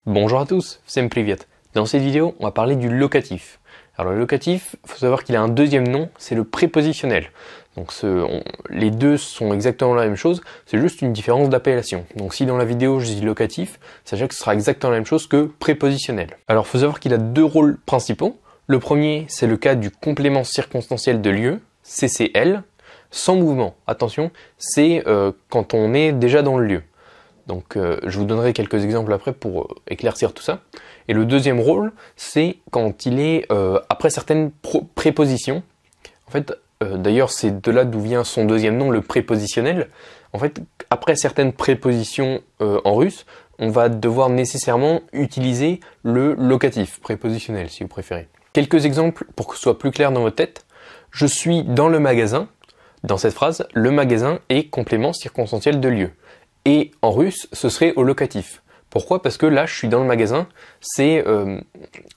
Bonjour à tous, всем привет. Dans cette vidéo, on va parler du locatif. Alors le locatif, il faut savoir qu'il a un deuxième nom, c'est le prépositionnel. Donc les deux sont exactement la même chose, c'est juste une différence d'appellation. Donc si dans la vidéo je dis locatif, sachez que ce sera exactement la même chose que prépositionnel. Alors il faut savoir qu'il a deux rôles principaux. Le premier, c'est le cas du complément circonstanciel de lieu, CCL, sans mouvement. Attention, c'est quand on est déjà dans le lieu. Donc je vous donnerai quelques exemples après pour éclaircir tout ça. Et le deuxième rôle, c'est quand il est après certaines prépositions. En fait, d'ailleurs c'est de là d'où vient son deuxième nom, le prépositionnel. En fait, après certaines prépositions en russe, on va devoir nécessairement utiliser le locatif, prépositionnel si vous préférez. Quelques exemples pour que ce soit plus clair dans votre tête. Je suis dans le magasin. Dans cette phrase, le magasin est complément circonstanciel de lieu. Et en russe, ce serait au locatif. Pourquoi? Parce que là, je suis dans le magasin, c'est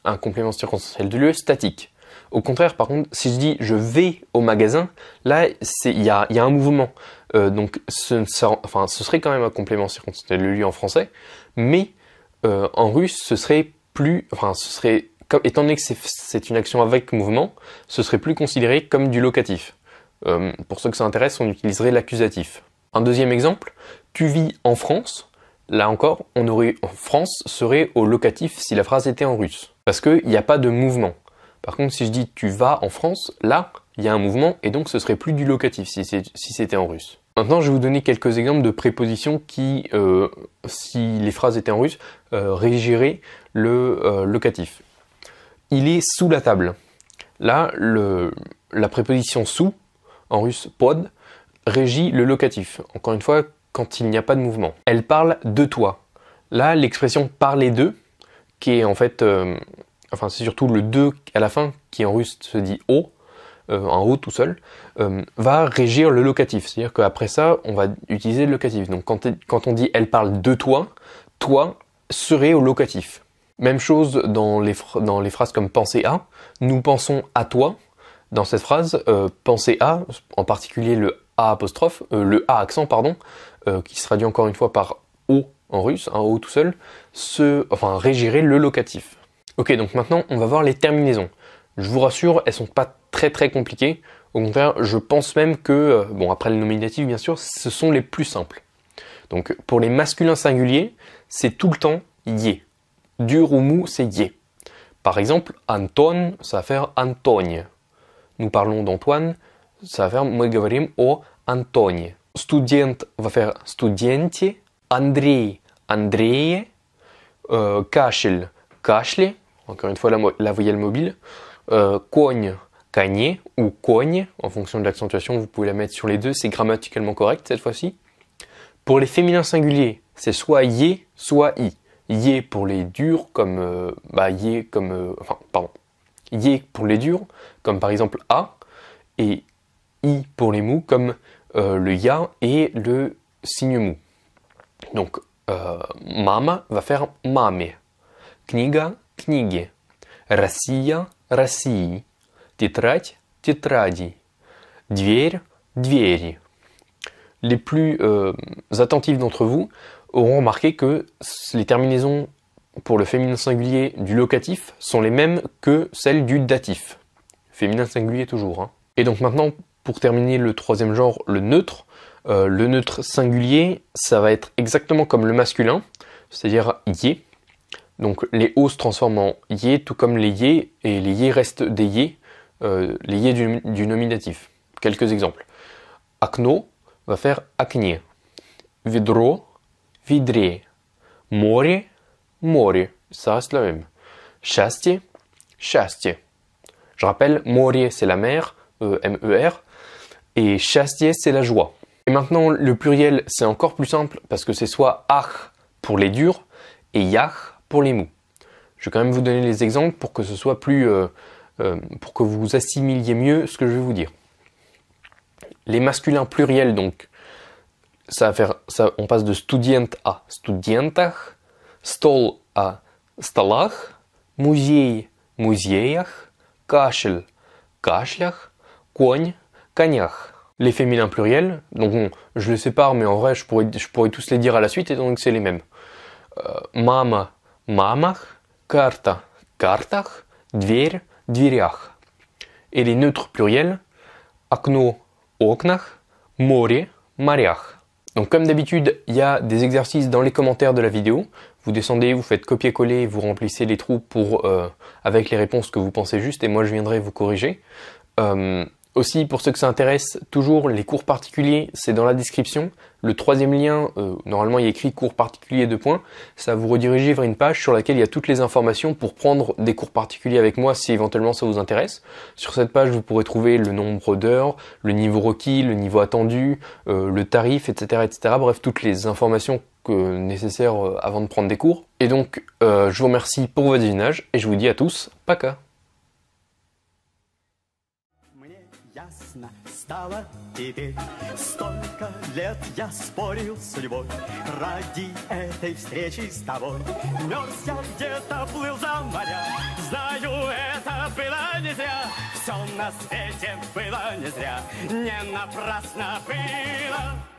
un complément circonstanciel de lieu statique. Au contraire, par contre, si je dis je vais au magasin, là, il y a un mouvement. Donc, ce serait quand même un complément circonstanciel de lieu en français, mais en russe, ce serait plus, étant donné que c'est une action avec mouvement, ce serait plus considéré comme du locatif. Pour ceux que ça intéresse, on utiliserait l'accusatif. Un deuxième exemple, tu vis en France. Là encore, France serait au locatif si la phrase était en russe. Parce qu'il n'y a pas de mouvement. Par contre, si je dis tu vas en France, là, il y a un mouvement et donc ce serait plus du locatif si c'était en russe. Maintenant, je vais vous donner quelques exemples de prépositions qui, si les phrases étaient en russe, régiraient le locatif. Il est sous la table. Là, la préposition sous, en russe pod, régit le locatif. Encore une fois, quand il n'y a pas de mouvement. Elle parle de toi. Là, l'expression parler d'eux, qui est en fait, c'est surtout le de à la fin, qui en russe se dit o, en haut tout seul, va régir le locatif. C'est-à-dire qu'après ça, on va utiliser le locatif. Donc quand on dit elle parle de toi, toi serait au locatif. Même chose dans les phrases comme penser à, nous pensons à toi. Dans cette phrase, penser à, en particulier le A apostrophe, le A accent, pardon, qui se traduit encore une fois par O en russe, un O tout seul, régirait le locatif. Ok, donc maintenant, on va voir les terminaisons. Je vous rassure, elles sont pas très compliquées. Au contraire, je pense même que, après le nominatif, bien sûr, ce sont les plus simples. Donc, pour les masculins singuliers, c'est tout le temps yé. Dur ou mou, c'est yé. Par exemple, Anton, ça va faire Antonie. Nous parlons d'Antoine, ça va faire мы говорим о Антоне. Student va faire studientie, Andrei, Andreie, кашель, кашле, encore une fois la voyelle mobile, конь, коне ou коне, en fonction de l'accentuation, vous pouvez la mettre sur les deux, c'est grammaticalement correct cette fois-ci. Pour les féminins singuliers, c'est soit yé, soit i. Yé pour les durs, comme yé pour les durs, comme par exemple a, et i pour les mous, comme le ya et le signe mou. Donc, mama va faire mame, книга, книге, Россия, России, тетрадь, тетради, дверь, двери. Les plus attentifs d'entre vous auront remarqué que les terminaisons pour le féminin singulier du locatif sont les mêmes que celles du datif. Féminin singulier toujours. Hein. Et donc maintenant, pour terminer le troisième genre, le neutre singulier, ça va être exactement comme le masculin, c'est-à-dire yé. Donc les o se transforment en yé, tout comme les yé, et les yé restent des yé, les yé du nominatif. Quelques exemples. Окно va faire окне. Ведро, ведре. Море, море. Ça reste la même. Счастье, счастье. Je rappelle, море c'est la mer, M-E-R, et счастье c'est la joie. Et maintenant, le pluriel c'est encore plus simple parce que c'est soit ach pour les durs et yach pour les mous. Je vais quand même vous donner les exemples pour que ce soit plus, pour que vous assimiliez mieux ce que je vais vous dire. Les masculins pluriels donc, on passe de student à studentach, stol à stolach, музей, музеях, кашель, кашлях, конь, конях. Les féminins pluriels, donc je les sépare, mais en vrai je pourrais tous les dire à la suite étant donné que c'est les mêmes. Mama, мамах, карта, картах, дверь, дверях. Et les neutres pluriels, окно, окнах, море, морях. Donc comme d'habitude, il y a des exercices dans les commentaires de la vidéo. Vous descendez, vous faites copier-coller, vous remplissez les trous avec les réponses que vous pensez justes et moi je viendrai vous corriger. Aussi, pour ceux que ça intéresse, toujours les cours particuliers, c'est dans la description. Le troisième lien, normalement il y a écrit cours particuliers 2 points. Ça vous redirige vers une page sur laquelle il y a toutes les informations pour prendre des cours particuliers avec moi si éventuellement ça vous intéresse. Sur cette page, vous pourrez trouver le nombre d'heures, le niveau requis, le niveau attendu, le tarif, etc., etc. Bref, toutes les informations nécessaires avant de prendre des cours. Et donc, je vous remercie pour votre visionnage et je vous dis à tous, пока. Ясно стало теперь, столько лет я спорил с судьбой ради этой встречи с тобой. Мерз я где-то, плыл за моря, знаю, это было не зря. Все на свете было не зря, не напрасно было.